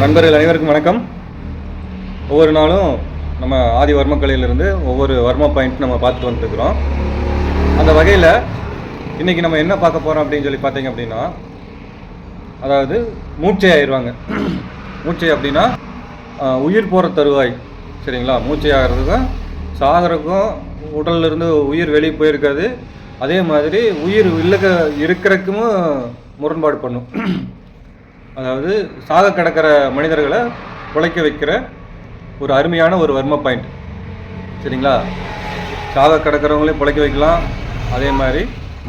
நண்பர்கள் அனைவருக்கும் வணக்கம். ஒவ்வொரு நாளும் நம்ம ஆதி வர்மக்கலையிலிருந்து ஒவ்வொரு வர்ம பாயிண்ட் நம்ம பார்த்துட்டு வந்துருக்குறோம். அந்த வகையில் இன்றைக்கி நம்ம என்ன பார்க்க போகிறோம் அப்படின்னு சொல்லி பார்த்தீங்க அப்படின்னா, அதாவது மூச்சை ஆயிடுவாங்க. மூச்சை அப்படின்னா உயிர் போகிற தருவாய், சரிங்களா? மூச்சை ஆகிறதுக்கும் சாகிறதுக்கும் உடல்லிருந்து உயிர் வெளியே போயிருக்காது. அதே மாதிரி உயிர் இருக்கிறதுக்கும் முரண்பாடு பண்ணும். அதாவது சாக கிடக்கிற மனிதர்களை உழைக்க வைக்கிற ஒரு அருமையான ஒரு வர்ம பாயிண்ட், சரிங்களா? சாக கிடக்கிறவங்களையும் பிழைக்க வைக்கலாம். அதே மாதிரி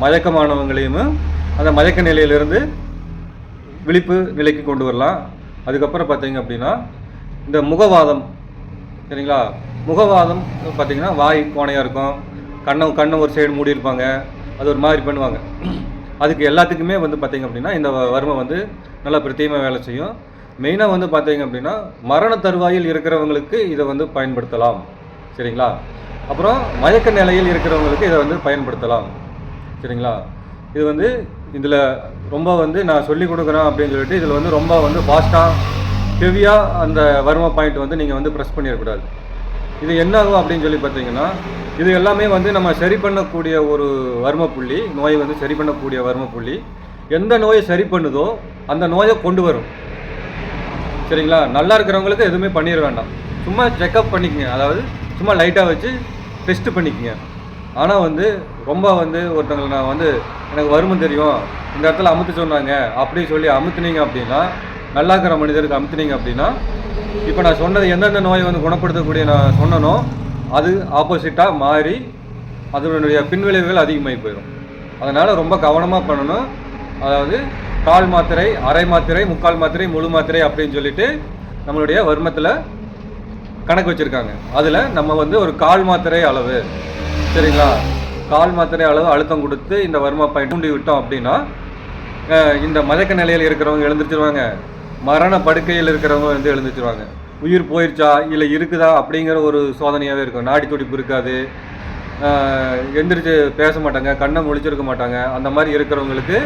மயக்கமானவங்களையும் அந்த மயக்க நிலையிலிருந்து விழிப்பு நிலைக்கு கொண்டு வரலாம். அதுக்கப்புறம் பார்த்தீங்க அப்படின்னா இந்த முகவாதம், சரிங்களா? முகவாதம் பார்த்திங்கன்னா வாய் கோணையாக இருக்கும், கண்ணை ஒரு சைடு மூடி இருப்பாங்க, அது ஒரு மாதிரி பண்ணுவாங்க. அதுக்கு எல்லாத்துக்குமே பார்த்திங்க அப்படின்னா இந்த வர்மம் நல்லா பிரத்தியமாக வேலை செய்யும். மெயினாக பார்த்திங்க அப்படின்னா மரண தருவாயில் இருக்கிறவங்களுக்கு இதை பயன்படுத்தலாம், சரிங்களா? அப்புறம் மயக்க நிலையில் இருக்கிறவங்களுக்கு இதை பயன்படுத்தலாம், சரிங்களா? இது இதில் ரொம்ப நான் சொல்லி கொடுக்குறேன் அப்படின்னு சொல்லிட்டு இதில் ரொம்ப ஃபாஸ்ட்டாக ஹெவியாக அந்த வர்ம பாயிண்ட் நீங்கள் ப்ரெஸ் பண்ணிடக்கூடாது. இது என்ன ஆகும் அப்படின்னு சொல்லி பார்த்தீங்கன்னா, இது எல்லாமே நம்ம சரி பண்ணக்கூடிய ஒரு வர்ம புள்ளி, நோயை சரி பண்ணக்கூடிய வர்ம புள்ளி. எந்த நோயை சரி பண்ணுதோ அந்த நோயை கொண்டு வரும், சரிங்களா? நல்லா இருக்கிறவங்களுக்கு எதுவுமே பண்ணிட வேண்டாம், சும்மா செக்கப் பண்ணிக்கங்க. அதாவது சும்மா லைட்டாக வச்சு டெஸ்ட்டு பண்ணிக்கங்க. ஆனால் ரொம்ப ஒருத்தங்களை நான் எனக்கு வருமம் தெரியும், இந்த இடத்துல அமுத்து சொன்னாங்க அப்படின்னு சொல்லி அமுத்துனீங்க அப்படின்னா, நல்லா இருக்கிற மனிதருக்கு அமுத்துனீங்க அப்படின்னா, இப்போ நான் சொன்னது எந்தெந்த நோயை குணப்படுத்தக்கூடிய நான் சொன்னனோ அது ஆப்போசிட்டாக மாறி அதனுடைய பின்விளைவுகள் அதிகமாகி போயிடும். அதனால் ரொம்ப கவனமாக பண்ணணும். அதாவது கால் மாத்திரை, அரை மாத்திரை, முக்கால் மாத்திரை, முழு மாத்திரை அப்படின்னு சொல்லிட்டு நம்மளுடைய வர்மத்தில் கணக்கு வச்சுருக்காங்க. அதில் நம்ம ஒரு கால் மாத்திரை அளவு, சரிங்களா? கால் மாத்திரை அளவு அழுத்தம் கொடுத்து இந்த வர்ம பாயிண்ட் தூண்டி விட்டோம் அப்படின்னா இந்த மயக்க நிலையில் இருக்கிறவங்க எழுந்திரிச்சிருவாங்க, மரண படுக்கையில் இருக்கிறவங்க எழுந்திரிச்சிருவாங்க. உயிர் போயிடுச்சா இல்லை இருக்குதா அப்படிங்கிற ஒரு சோதனையாகவே இருக்கும். நாடி துடிப்பு இருக்காது, எந்திரிச்சு பேச மாட்டாங்க, கண்ணை முழிச்சிருக்க மாட்டாங்க. அந்த மாதிரி இருக்கிறவங்களுக்கு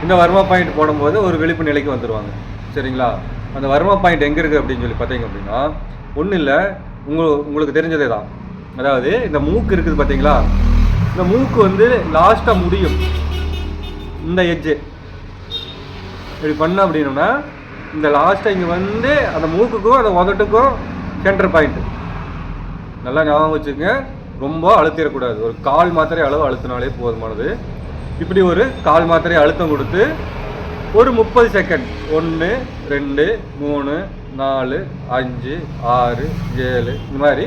இந்த வர்ம பாயிண்ட் போடும்போது ஒரு விழிப்பு நிலைக்கு வந்துடுவாங்க, சரிங்களா? அந்த வர்ம பாயிண்ட் எங்கே இருக்குது அப்படின்னு சொல்லி பார்த்தீங்க அப்படின்னா, ஒன்றும் இல்லை, உங்களுக்கு தெரிஞ்சதே தான். அதாவது இந்த மூக்கு இருக்குது பார்த்தீங்களா, இந்த மூக்கு லாஸ்ட்டாக முடியும் இந்த எட்ஜு இப்படி பண்ண அப்படின்னா இந்த லாஸ்ட்டாக இங்கே அந்த மூக்குக்கும் அந்த உதட்டுக்கும் சென்டர் பாயிண்ட்டு நல்லா ஞாபகம் வச்சுக்கோங்க. ரொம்ப அழுத்திடக்கூடாது, ஒரு கால் மாத்திரை அளவு அழுத்தினாலே போதுமானது. இப்படி ஒரு கால் மாத்திரை அழுத்தம் கொடுத்து ஒரு 30 செகண்ட் 1 2 3 4 5 6 7 இந்த மாதிரி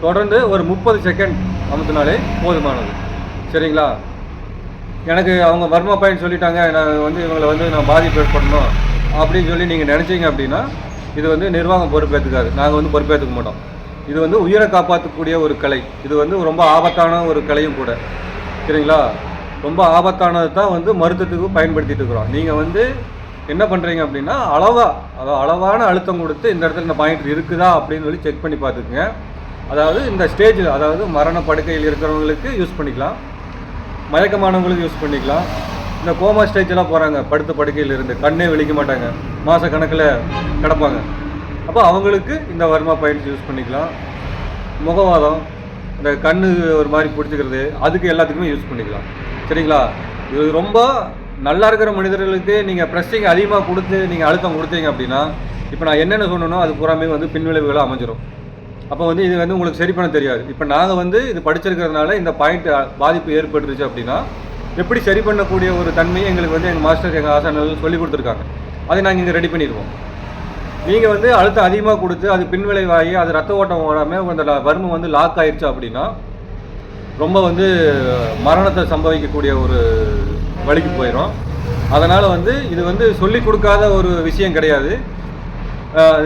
தொடர்ந்து ஒரு 30 செகண்ட் அமுத்தினாலே போதுமானது, சரிங்களா? எனக்கு அவங்க வர்ம பாயிண்ட் சொல்லிட்டாங்க, நான் இவங்களை நான் பாதிப்பு ஏற்படணும் அப்படின்னு சொல்லி நீங்கள் நினச்சிங்க அப்படின்னா இது நிர்வாகம் பொறுப்பேற்றுக்காது, நாங்கள் பொறுப்பேற்றுக்க மாட்டோம். இது உயிரை காப்பாற்றக்கூடிய ஒரு கலை. இது ரொம்ப ஆபத்தான ஒரு கலையும் கூட, சரிங்களா? ரொம்ப ஆபத்தானது தான் மருத்துவத்துக்கு பயன்படுத்திட்டு இருக்கிறோம். நீங்கள் என்ன பண்ணுறீங்க அப்படின்னா அளவான அழுத்தம் கொடுத்து இந்த இடத்துல இந்த பாயிண்ட் இருக்குதா அப்படின்னு சொல்லி செக் பண்ணி பார்த்துக்குங்க. அதாவது இந்த ஸ்டேஜில், அதாவது மரண படுக்கையில் இருக்கிறவங்களுக்கு யூஸ் பண்ணிக்கலாம், மயக்கமானவங்களுக்கு யூஸ் பண்ணிக்கலாம். இந்த கோமா ஸ்டேஜெல்லாம் போகிறாங்க, படுத்த படுக்கையில் இருந்து கண்ணே விழிக்க மாட்டாங்க, மாத கணக்கில் கிடப்பாங்க. அப்போ அவங்களுக்கு இந்த வர்மா பாயிண்ட்ஸ் யூஸ் பண்ணிக்கலாம். முகவாதம், இந்த கண்ணு ஒரு மாதிரி பிடிச்சிக்கிறது, அதுக்கு எல்லாத்துக்குமே யூஸ் பண்ணிக்கலாம், சரிங்களா? இது ரொம்ப நல்லா இருக்கிற மனிதர்களுக்கு நீங்கள் ப்ரெஸ்ஸிங் அதிகமாக கொடுத்து நீங்கள் அழுத்தம் கொடுத்தீங்க அப்படின்னா, இப்போ நான் என்னென்ன சொன்னனோ அது பூராமே பின்விளைவுகளாக அமைஞ்சிடும். அப்போ இது உங்களுக்கு சரி பண்ண தெரியாது. இப்போ நாங்கள் இது படிச்சிருக்கிறதுனால இந்த பாயிண்ட் பாதிப்பு ஏற்பட்டுருச்சு அப்படின்னா எப்படி சரி பண்ணக்கூடிய ஒரு தன்மையை எங்களுக்கு எங்கள் மாஸ்டர், எங்கள் ஆசானர்கள் சொல்லி கொடுத்துருக்காங்க. அதை நாங்கள் இங்கே ரெடி பண்ணிடுவோம். நீங்கள் அழுத்தம் அதிகமாக கொடுத்து அது பின்விளைவாகி அது ரத்த ஓட்டம் ஓடாமல் அந்த வர்மம் லாக் ஆயிடுச்சு அப்படின்னா ரொம்ப மரணத்தை சம்பவிக்கக்கூடிய ஒரு வழிக்கு போயிடும். அதனால் இது சொல்லி கொடுக்காத ஒரு விஷயம் கிடையாது.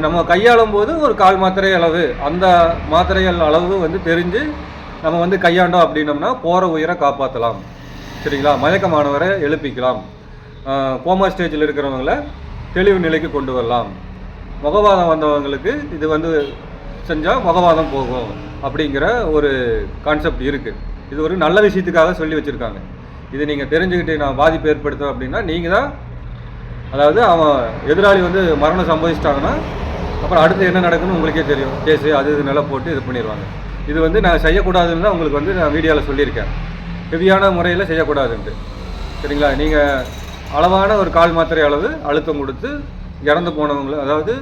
நம்ம கையாளும் போது ஒரு கால் மாத்திரை அளவு, அந்த மாத்திரைகள் அளவு தெரிஞ்சு நம்ம கையாண்டோம் அப்படின்னோம்னா போகிற உயிரை காப்பாற்றலாம், சரிங்களா? மயக்கமானவரை எழுப்பிக்கலாம், கோமா ஸ்டேஜில் இருக்கிறவங்கள தெளிவு நிலைக்கு கொண்டு வரலாம். முகவாதம் வந்தவங்களுக்கு இது செஞ்சால் முகவாதம் போகும் அப்படிங்கிற ஒரு கான்செப்ட் இருக்குது. இது ஒரு நல்ல விஷயத்துக்காக சொல்லி வச்சுருக்காங்க. இது நீங்கள் தெரிஞ்சுக்கிட்டு நான் பாதிப்பு ஏற்படுத்தோம் அப்படின்னா நீங்கள் தான், அதாவது அவன் எதிராளி மரணம் சம்பவிச்சிட்டாங்கன்னா அப்புறம் அடுத்து என்ன நடக்குன்னு உங்களுக்கே தெரியும். கேஸு அது நல்லா போட்டு இது பண்ணிடுவாங்க. இது வந்து நான் செய்யக்கூடாதுன்னு தான் உங்களுக்கு வந்து நான் வீடியோவில் சொல்லியிருக்கேன். ஹெவியான முறையில் செய்யக்கூடாதுன்ட்டு. சரிங்களா? நீங்கள் அளவான ஒரு கால் மாத்திரை அளவு அழுத்தம் கொடுத்து இறந்து போனவங்கள, அதாவது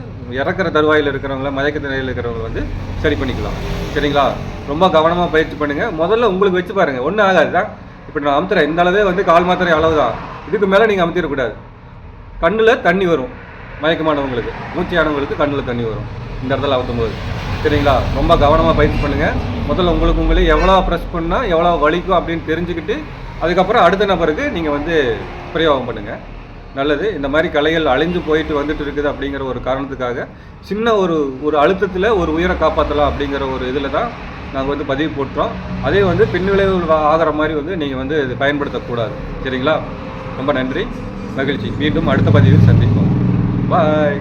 இறக்குற தருவாயில் இருக்கிறவங்கள, மயக்க நிலையில் இருக்கிறவங்க வந்து சரி பண்ணிக்கலாம். சரிங்களா? ரொம்ப கவனமாக பயிற்சி பண்ணுங்கள். முதல்ல உங்களுக்கு வச்சு பாருங்கள், ஒன்றும் ஆகாது தான். இப்போ நான் அமுத்துறேன், இந்த அளவே வந்து கால் மாத்திரை அளவு தான். இதுக்கு மேலே நீங்கள் அமுத்திடக்கூடாது. கண்ணில் தண்ணி வரும். மயக்கமானவங்களுக்கு, மூச்சியானவங்களுக்கு கண்ணில் தண்ணி வரும் இந்த இடத்துல அமுத்தும் போது. சரிங்களா? ரொம்ப கவனமாக பயிற்சி பண்ணுங்கள். முதல்ல உங்களுக்கு உங்களே எவ்வளோ ப்ரெஸ் பண்ணால் எவ்வளோ வலிக்கும் அப்படின்னு தெரிஞ்சுக்கிட்டு அதுக்கப்புறம் அடுத்த நபருக்கு நீங்கள் வந்து பிரயோகம் பண்ணுங்கள். நல்லது. இந்த மாதிரி கலைகள் அழிந்து போயிட்டு வந்துட்டு இருக்குது அப்படிங்கிற ஒரு காரணத்துக்காக சின்ன ஒரு அழுத்தத்தில் ஒரு உயிரை காப்பாற்றலாம் அப்படிங்கிற ஒரு இதில் தான் நாங்கள் வந்து பதிவு போட்டோம். அதே வந்து பின்விளைவுகள் ஆகிற மாதிரி வந்து நீங்கள் வந்து இது பயன்படுத்தக்கூடாது. சரிங்களா? ரொம்ப நன்றி, மகிழ்ச்சி. மீண்டும் அடுத்த பதிவில் சந்திப்போம். பாய்.